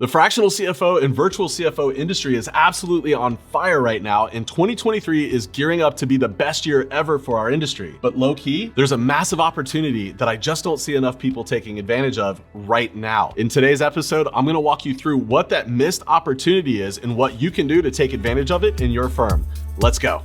The fractional CFO and virtual CFO industry is absolutely on fire right now, and 2023 is gearing up to be the best year ever for our industry. But low key, there's a massive opportunity that I just don't see enough people taking advantage of right now. In today's episode, I'm gonna walk you through what that missed opportunity is and what you can do to take advantage of it in your firm. Let's go.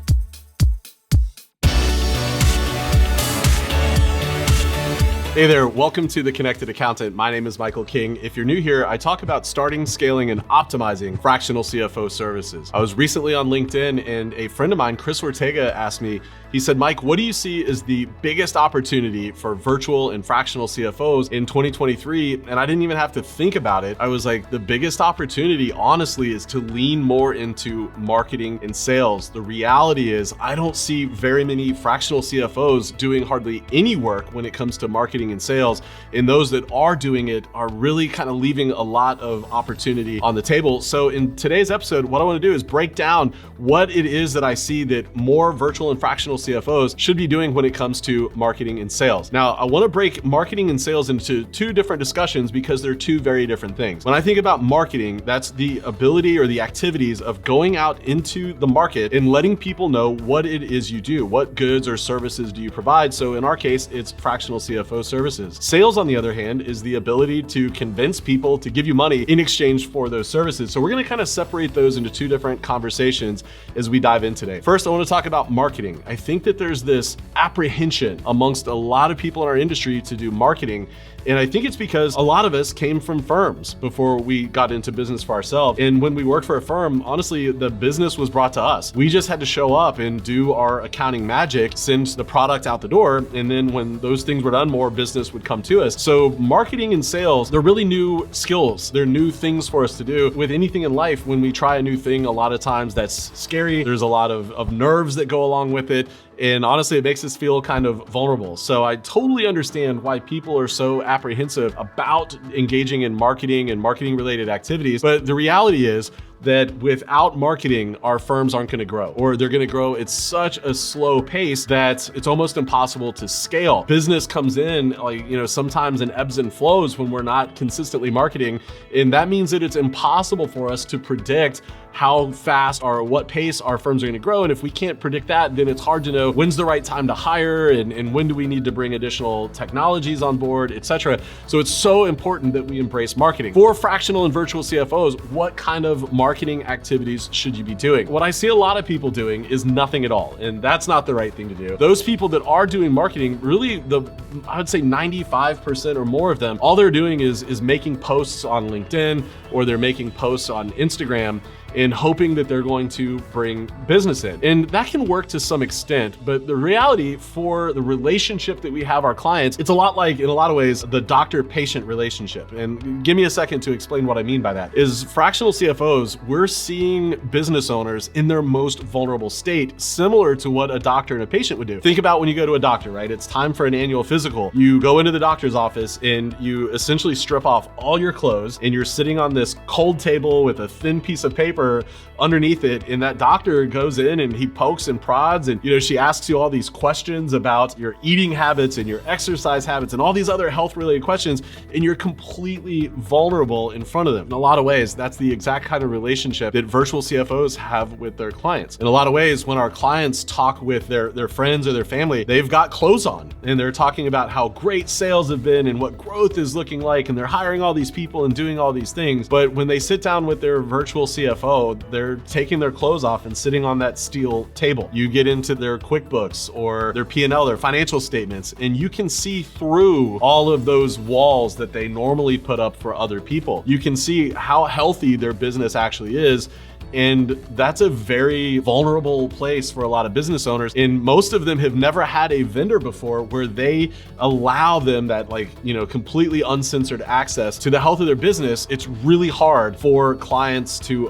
Hey there, welcome to The Connected Accountant. My name is Michael King. If you're new here, I talk about starting, scaling, and optimizing fractional CFO services. I was recently on LinkedIn and a friend of mine, Chris Ortega, asked me, he said, Mike, what do you see as the biggest opportunity for virtual and fractional CFOs in 2023? And I didn't even have to think about it. I was like, the biggest opportunity, honestly, is to lean more into marketing and sales. The reality is, I don't see very many fractional CFOs doing hardly any work when it comes to marketing and sales. And those that are doing it are really kind of leaving a lot of opportunity on the table. So in today's episode, what I want to do is break down what it is that I see that more virtual and fractional CFOs should be doing when it comes to marketing and sales. Now, I want to break marketing and sales into two different discussions because they're two very different things. When I think about marketing, that's the ability or the activities of going out into the market and letting people know what it is you do. What goods or services do you provide? So in our case, it's fractional CFO services. Sales, on the other hand, is the ability to convince people to give you money in exchange for those services. So we're going to kind of separate those into two different conversations as we dive in today. First, I want to talk about marketing. I think that there's this apprehension amongst a lot of people in our industry to do marketing. And I think it's because a lot of us came from firms before we got into business for ourselves. And when we worked for a firm, honestly, the business was brought to us. We just had to show up and do our accounting magic, send the product out the door. And then when those things were done, more business would come to us. So marketing and sales, they're really new skills. They're new things for us to do. With anything in life, when we try a new thing, a lot of times that's scary. There's a lot of nerves that go along with it. And honestly, it makes us feel kind of vulnerable. So I totally understand why people are so apprehensive about engaging in marketing and marketing related activities. But the reality is that without marketing, our firms aren't gonna grow, or they're gonna grow at such a slow pace that it's almost impossible to scale. Business comes in, sometimes in ebbs and flows when we're not consistently marketing. And that means that it's impossible for us to predict how fast or what pace our firms are gonna grow. And if we can't predict that, then it's hard to know when's the right time to hire and when do we need to bring additional technologies on board, etc. So it's so important that we embrace marketing. For fractional and virtual CFOs, what kind of marketing activities should you be doing? What I see a lot of people doing is nothing at all, and that's not the right thing to do. Those people that are doing marketing, really I would say 95% or more of them, all they're doing is making posts on LinkedIn, or they're making posts on Instagram and hoping that they're going to bring business in. And that can work to some extent, but the reality for the relationship that we have our clients, it's a lot like, in a lot of ways, the doctor-patient relationship. And give me a second to explain what I mean by that. Is fractional CFOs, we're seeing business owners in their most vulnerable state, similar to what a doctor and a patient would do. Think about when you go to a doctor, right? It's time for an annual physical. You go into the doctor's office and you essentially strip off all your clothes and you're sitting on this cold table with a thin piece of paper underneath it, and that doctor goes in and he pokes and prods, and she asks you all these questions about your eating habits and your exercise habits and all these other health related questions, and you're completely vulnerable in front of them. In a lot of ways, that's the exact kind of relationship that virtual CFOs have with their clients. In a lot of ways, when our clients talk with their friends or their family, they've got clothes on and they're talking about how great sales have been and what growth is looking like, and they're hiring all these people and doing all these things. But when they sit down with their virtual CFO, they're taking their clothes off and sitting on that steel table. You get into their QuickBooks or their P&L, their financial statements, and you can see through all of those walls that they normally put up for other people. You can see how healthy their business actually is. And that's a very vulnerable place for a lot of business owners. And most of them have never had a vendor before where they allow them that completely uncensored access to the health of their business. It's really hard for clients to,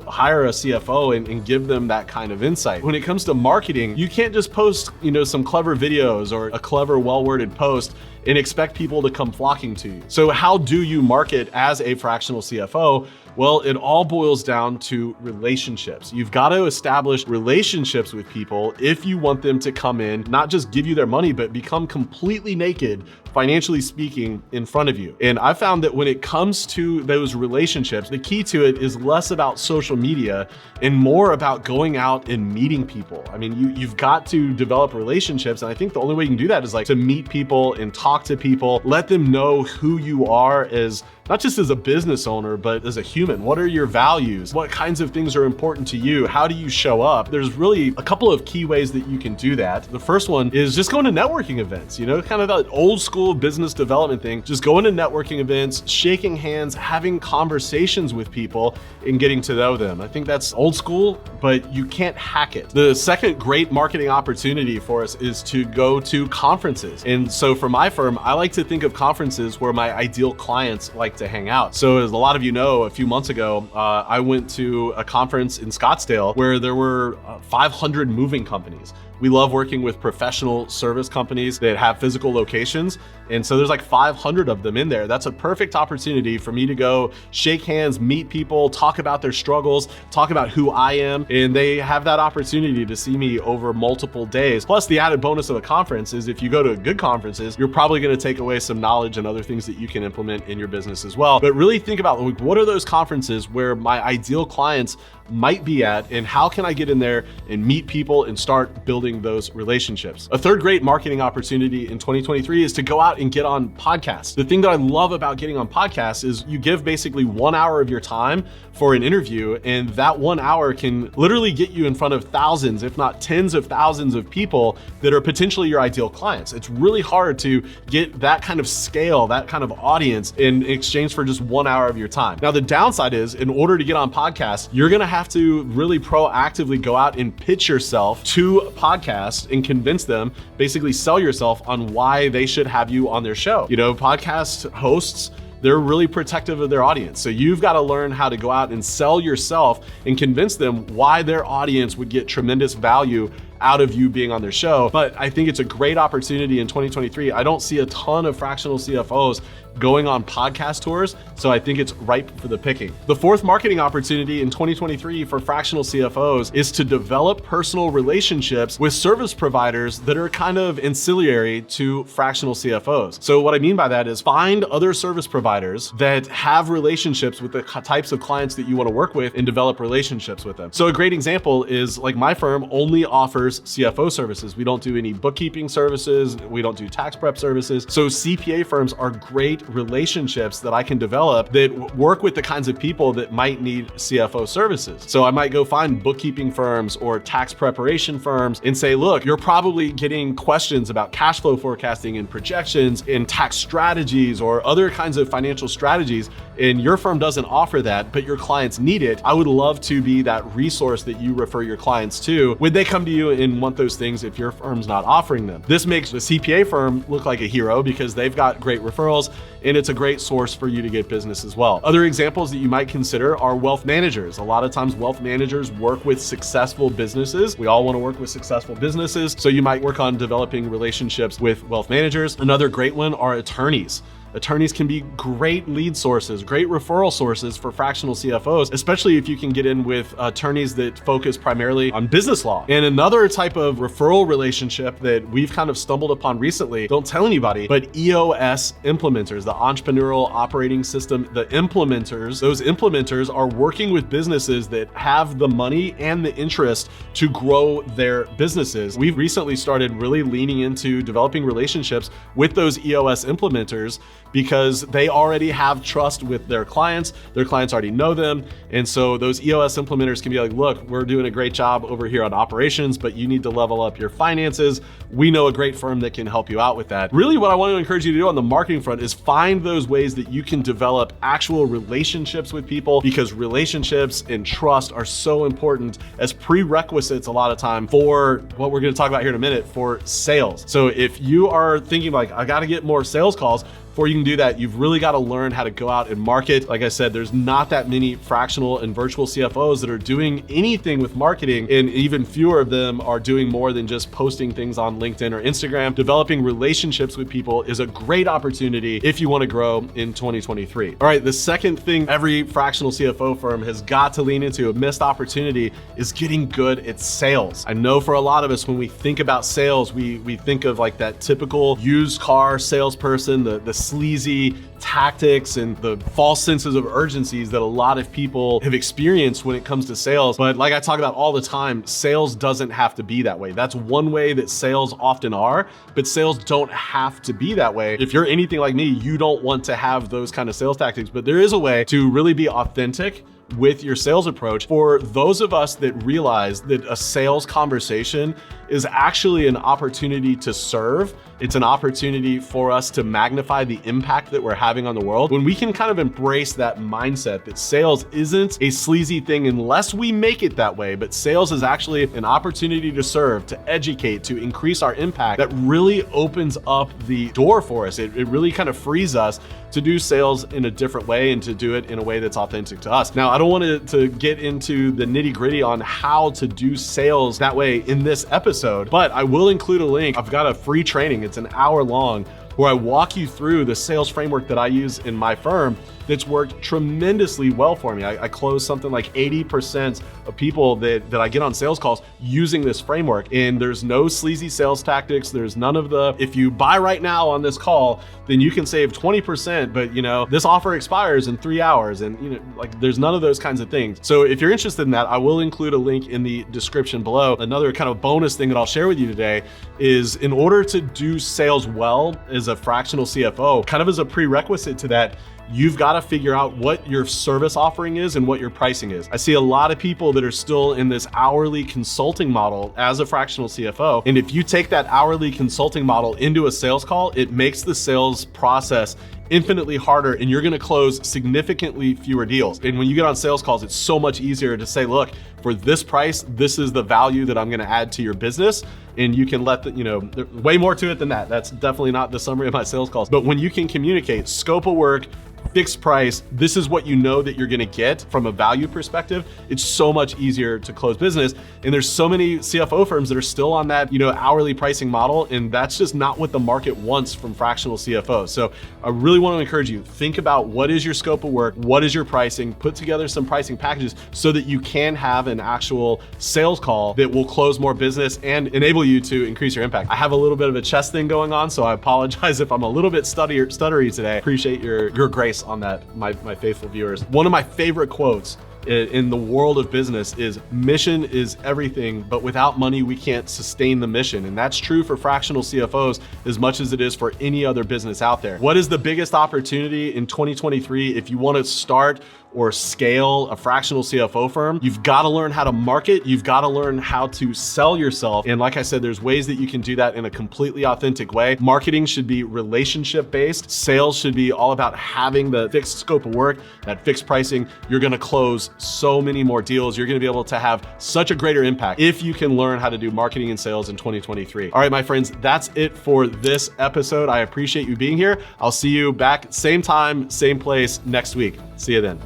hire a CFO and give them that kind of insight. When it comes to marketing, you can't just post, some clever videos or a clever, well-worded post and expect people to come flocking to you. So how do you market as a fractional CFO? Well, it all boils down to relationships. You've got to establish relationships with people if you want them to come in, not just give you their money, but become completely naked, financially speaking, in front of you. And I found that when it comes to those relationships, the key to it is less about social media and more about going out and meeting people. I mean, you've got to develop relationships. And I think the only way you can do that is like to meet people and talk to people, let them know who you are as not just as a business owner, but as a human. What are your values? What kinds of things are important to you? How do you show up? There's really a couple of key ways that you can do that. The first one is just going to networking events, kind of that old school business development thing. Just going to networking events, shaking hands, having conversations with people and getting to know them. I think that's old school, but you can't hack it. The second great marketing opportunity for us is to go to conferences. And so for my firm, I like to think of conferences where my ideal clients like to hang out. So as a lot of you know, a few months ago, I went to a conference in Scottsdale where there were 500 moving companies. We love working with professional service companies that have physical locations. And so there's like 500 of them in there. That's a perfect opportunity for me to go shake hands, meet people, talk about their struggles, talk about who I am. And they have that opportunity to see me over multiple days. Plus the added bonus of a conference is if you go to good conferences, you're probably going to take away some knowledge and other things that you can implement in your business as well. But really think about what are those conferences where my ideal clients might be at, and how can I get in there and meet people and start building those relationships? A third great marketing opportunity in 2023 is to go out and get on podcasts. The thing that I love about getting on podcasts is you give basically 1 hour of your time for an interview, and that 1 hour can literally get you in front of thousands, if not tens of thousands of people that are potentially your ideal clients. It's really hard to get that kind of scale, that kind of audience in exchange for just 1 hour of your time. Now, the downside is in order to get on podcasts, you're gonna have to really proactively go out and pitch yourself to podcasts and convince them, basically sell yourself on why they should have you on their show. Podcast hosts, they're really protective of their audience. So you've got to learn how to go out and sell yourself and convince them why their audience would get tremendous value out of you being on their show. But I think it's a great opportunity in 2023. I don't see a ton of fractional CFOs going on podcast tours, so I think it's ripe for the picking. The fourth marketing opportunity in 2023 for fractional CFOs is to develop personal relationships with service providers that are kind of ancillary to fractional CFOs. So what I mean by that is find other service providers that have relationships with the types of clients that you want to work with and develop relationships with them. So a great example is like my firm only offers CFO services. We don't do any bookkeeping services. We don't do tax prep services. So CPA firms are great relationships that I can develop that work with the kinds of people that might need CFO services. So I might go find bookkeeping firms or tax preparation firms and say, look, you're probably getting questions about cash flow forecasting and projections and tax strategies or other kinds of financial strategies, and your firm doesn't offer that, but your clients need it. I would love to be that resource that you refer your clients to when they come to you and want those things if your firm's not offering them. This makes the CPA firm look like a hero because they've got great referrals and it's a great source for you to get business as well. Other examples that you might consider are wealth managers. A lot of times wealth managers work with successful businesses. We all want to work with successful businesses. So you might work on developing relationships with wealth managers. Another great one are attorneys. Attorneys can be great lead sources, great referral sources for fractional CFOs, especially if you can get in with attorneys that focus primarily on business law. And another type of referral relationship that we've kind of stumbled upon recently, don't tell anybody, but EOS implementers, the entrepreneurial operating system, the implementers, those implementers are working with businesses that have the money and the interest to grow their businesses. We've recently started really leaning into developing relationships with those EOS implementers because they already have trust with their clients already know them. And so those EOS implementers can be like, look, we're doing a great job over here on operations, but you need to level up your finances. We know a great firm that can help you out with that. Really what I want to encourage you to do on the marketing front is find those ways that you can develop actual relationships with people, because relationships and trust are so important as prerequisites a lot of time for what we're going to talk about here in a minute for sales. So if you are thinking like, I got to get more sales calls, before you can do that, you've really got to learn how to go out and market. Like I said, there's not that many fractional and virtual CFOs that are doing anything with marketing, and even fewer of them are doing more than just posting things on LinkedIn or Instagram. Developing relationships with people is a great opportunity if you want to grow in 2023. All right, the second thing every fractional CFO firm has got to lean into, a missed opportunity, is getting good at sales. I know for a lot of us, when we think about sales, we think of like that typical used car salesperson, the sleazy tactics and the false senses of urgencies that a lot of people have experienced when it comes to sales. But like I talk about all the time, sales doesn't have to be that way. That's one way that sales often are, but sales don't have to be that way. If you're anything like me, you don't want to have those kind of sales tactics, but there is a way to really be authentic with your sales approach. For those of us that realize that a sales conversation is actually an opportunity to serve, it's an opportunity for us to magnify the impact that we're having on the world. When we can kind of embrace that mindset that sales isn't a sleazy thing unless we make it that way, but sales is actually an opportunity to serve, to educate, to increase our impact, that really opens up the door for us. It really kind of frees us to do sales in a different way and to do it in a way that's authentic to us. Now, I don't want to get into the nitty-gritty on how to do sales that way in this episode, but I will include a link. I've got a free training. It's an hour long where I walk you through the sales framework that I use in my firm that's worked tremendously well for me. I close something like 80% of people that I get on sales calls using this framework. And there's no sleazy sales tactics. There's none of the, if you buy right now on this call, then you can save 20%, but this offer expires in 3 hours. And like there's none of those kinds of things. So if you're interested in that, I will include a link in the description below. Another kind of bonus thing that I'll share with you today is, in order to do sales well as a fractional CFO, kind of as a prerequisite to that, you've got to figure out what your service offering is and what your pricing is. I see a lot of people that are still in this hourly consulting model as a fractional CFO. And if you take that hourly consulting model into a sales call, it makes the sales process infinitely harder, and you're gonna close significantly fewer deals. And when you get on sales calls, it's so much easier to say, look, for this price, this is the value that I'm gonna add to your business. And you can let there's way more to it than that. That's definitely not the summary of my sales calls. But when you can communicate scope of work, fixed price, this is what you know that you're gonna get from a value perspective, it's so much easier to close business. And there's so many CFO firms that are still on that hourly pricing model, and that's just not what the market wants from fractional CFOs. So I really want to encourage you, think about what is your scope of work, what is your pricing, put together some pricing packages so that you can have an actual sales call that will close more business and enable you to increase your impact. I have a little bit of a chest thing going on, so I apologize if I'm a little bit stuttery today. Appreciate your grace on that, my faithful viewers. One of my favorite quotes in the world of business is, mission is everything, but without money, we can't sustain the mission. And that's true for fractional CFOs as much as it is for any other business out there. What is the biggest opportunity in 2023 if you want to start or scale a fractional CFO firm? You've got to learn how to market. You've got to learn how to sell yourself. And like I said, there's ways that you can do that in a completely authentic way. Marketing should be relationship based. Sales should be all about having the fixed scope of work, that fixed pricing. You're going to close so many more deals. You're going to be able to have such a greater impact if you can learn how to do marketing and sales in 2023. All right, my friends, that's it for this episode. I appreciate you being here. I'll see you back same time, same place next week. See you then.